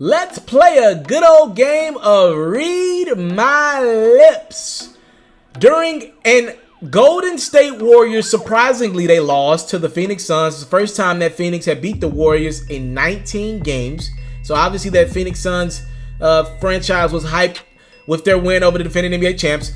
Let's play a good old game of Read My Lips. During an Golden State Warriors, surprisingly, they lost to the Phoenix Suns. It's the first time that Phoenix had beat the Warriors in 19 games. So obviously that Phoenix Suns franchise was hyped with their win over the defending NBA champs.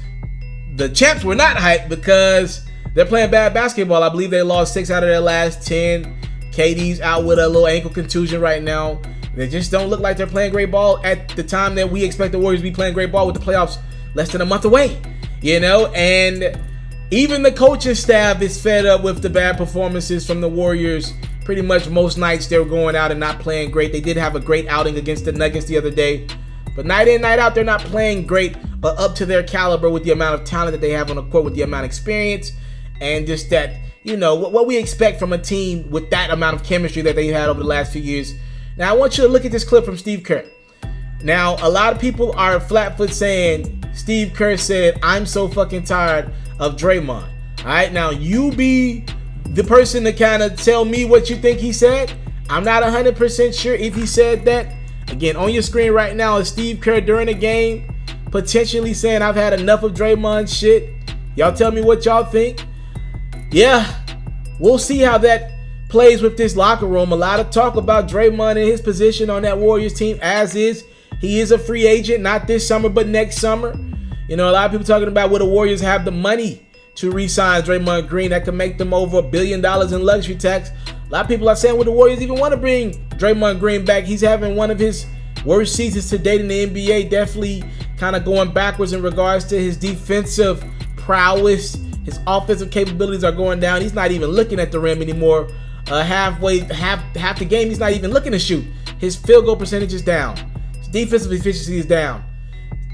The champs were not hyped because they're playing bad basketball. I believe they lost 6 out of their last 10. KD's out with a little ankle contusion right now. They just don't look like they're playing great ball at the time that we expect the Warriors to be playing great ball with the playoffs less than a month away, and even the coaching staff is fed up with the bad performances from the Warriors. Pretty much most nights they're going out and not playing great. They did have a great outing against the Nuggets the other day, but night in, night out, they're not playing great or up to their caliber with the amount of talent that they have on the court, with the amount of experience, and just that, what we expect from a team with that amount of chemistry that they had over the last few years. Now, I want you to look at this clip from Steve Kerr. Now, a lot of people are flat-foot saying, Steve Kerr said, "I'm so fucking tired of Draymond." All right, now you be the person to kind of tell me what you think he said. I'm not 100% sure if he said that. Again, on your screen right now is Steve Kerr during the game, potentially saying, "I've had enough of Draymond shit." Y'all tell me what y'all think. Yeah, we'll see how that plays with this locker room. A lot of talk about Draymond and his position on that Warriors team, as is. He is a free agent, not this summer, but next summer. A lot of people talking about will the Warriors have the money to re-sign Draymond Green that could make them over $1 billion in luxury tax. A lot of people are saying, will the Warriors even want to bring Draymond Green back? He's having one of his worst seasons to date in the NBA, definitely kind of going backwards in regards to his defensive prowess. His offensive capabilities are going down. He's not even looking at the rim anymore. Half the game, he's not even looking to shoot. His field goal percentage is down. His defensive efficiency is down.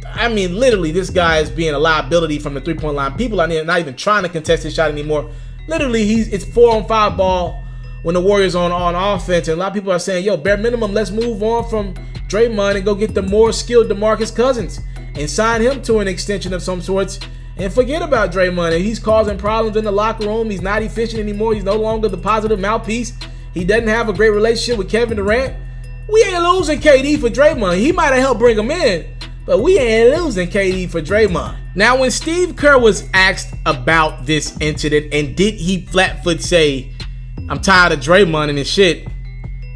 I mean, literally, this guy is being a liability from the three-point line. People are not even trying to contest his shot anymore. Literally, it's 4-on-5 ball when the Warriors are on offense. And a lot of people are saying, yo, bare minimum, let's move on from Draymond and go get the more skilled DeMarcus Cousins and sign him to an extension of some sorts. And forget about Draymond. He's causing problems in the locker room. He's not efficient anymore. He's no longer the positive mouthpiece. He doesn't have a great relationship with Kevin Durant. We ain't losing KD for Draymond. He might have helped bring him in, but we ain't losing KD for Draymond. Now, when Steve Kerr was asked about this incident and did he flat-foot say, "I'm tired of Draymond and his shit,"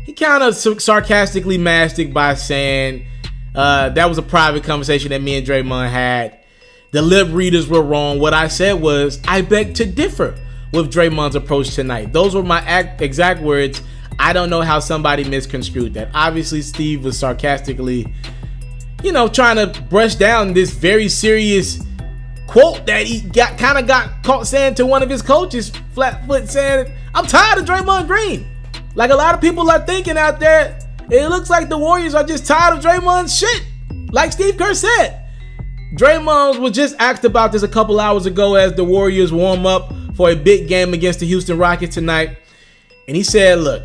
he kind of sarcastically masked it by saying that was a private conversation that me and Draymond had. The lip readers were wrong. What I said was, I beg to differ with Draymond's approach tonight. Those were my exact words. I don't know how somebody misconstrued that. Obviously, Steve was sarcastically, trying to brush down this very serious quote that he got caught saying to one of his coaches, flat-foot saying, "I'm tired of Draymond Green." Like a lot of people are thinking out there, it looks like the Warriors are just tired of Draymond's shit. Like Steve Kerr said. Draymond was just asked about this a couple hours ago as the Warriors warm up for a big game against the Houston Rockets tonight. And he said, look,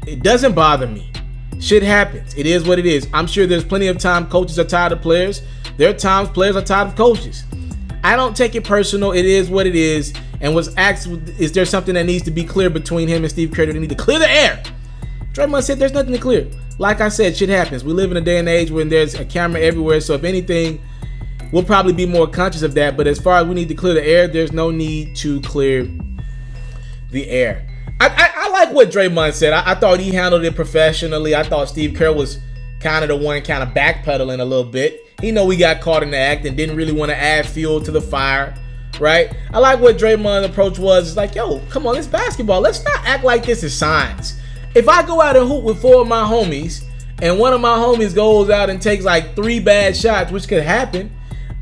it doesn't bother me. Shit happens. It is what it is. I'm sure there's plenty of time coaches are tired of players. There are times players are tired of coaches. I don't take it personal. It is what it is. And was asked, is there something that needs to be clear between him and Steve Kerr? They need to clear the air. Draymond said there's nothing to clear. Like I said, shit happens. We live in a day and age when there's a camera everywhere. So if anything, we'll probably be more conscious of that. But as far as we need to clear the air, there's no need to clear the air. I like what Draymond said. I thought he handled it professionally. I thought Steve Kerr was kind of the one kind of backpedaling a little bit. He know we got caught in the act and didn't really want to add fuel to the fire, right? I like what Draymond's approach was. It's like, yo, come on, it's basketball. Let's not act like this is science. If I go out and hoop with 4 of my homies and one of my homies goes out and takes like 3 bad shots, which could happen,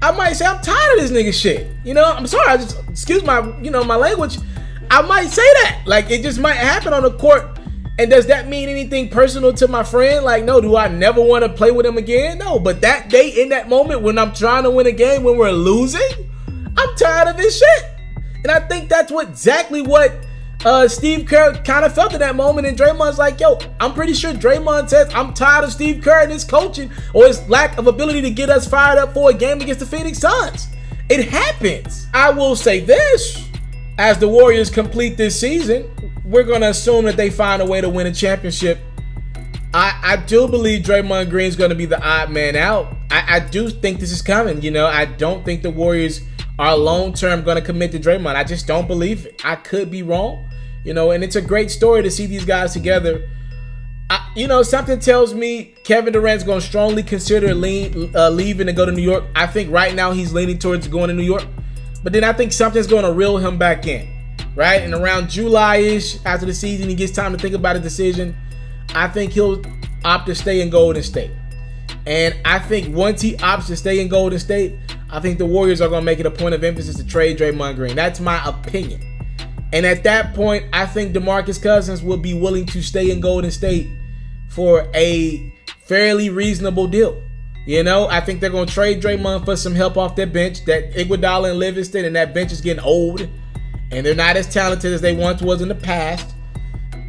I might say, I'm tired of this nigga shit. I'm sorry. Excuse my, my language. I might say that. Like, it just might happen on the court. And does that mean anything personal to my friend? Like, no, do I never want to play with him again? No, but that day in that moment when I'm trying to win a game, when we're losing, I'm tired of this shit. And I think that's exactly what Steve Kerr kind of felt in that moment. And Draymond's like, yo, I'm pretty sure Draymond says, I'm tired of Steve Kerr and his coaching or his lack of ability to get us fired up for a game against the Phoenix Suns. It happens. I will say this, as the Warriors complete this season, we're going to assume that they find a way to win a championship I do believe Draymond Green's going to be the odd man out. I do think this is coming. I don't think the Warriors are long-term going to commit to Draymond. I just don't believe it. I could be wrong, and it's a great story to see these guys together. Something tells me Kevin Durant's going to strongly consider leaving and go to New York. I think right now he's leaning towards going to New York. But then I think something's going to reel him back in, right? And around July-ish, after the season, he gets time to think about a decision. I think he'll opt to stay in Golden State. And I think once he opts to stay in Golden State, I think the Warriors are going to make it a point of emphasis to trade Draymond Green. That's my opinion. And at that point, I think DeMarcus Cousins will be willing to stay in Golden State for a fairly reasonable deal. I think they're going to trade Draymond for some help off their bench. That Iguodala and Livingston and that bench is getting old, and they're not as talented as they once was in the past.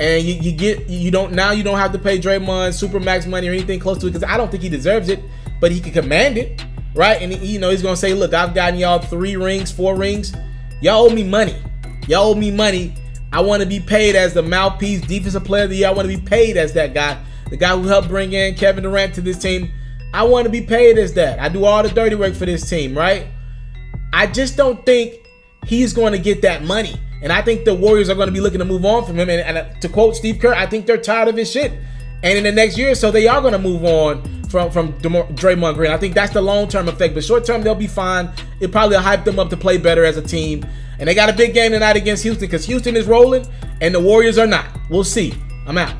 And you don't have to pay Draymond supermax money or anything close to it, because I don't think he deserves it, but he can command it, right? And he's going to say, look, I've gotten y'all 3 rings, 4 rings. Y'all owe me money. I want to be paid as the mouthpiece, defensive player of the year. I want to be paid as that guy, the guy who helped bring in Kevin Durant to this team. I want to be paid as that. I do all the dirty work for this team, right? I just don't think he's going to get that money. And I think the Warriors are going to be looking to move on from him. And to quote Steve Kerr, I think they're tired of his shit. And in the next year or so, they are going to move on from Draymond Green. I think that's the long-term effect. But short-term, they'll be fine. It probably will hype them up to play better as a team. And they got a big game tonight against Houston, because Houston is rolling and the Warriors are not. We'll see. I'm out.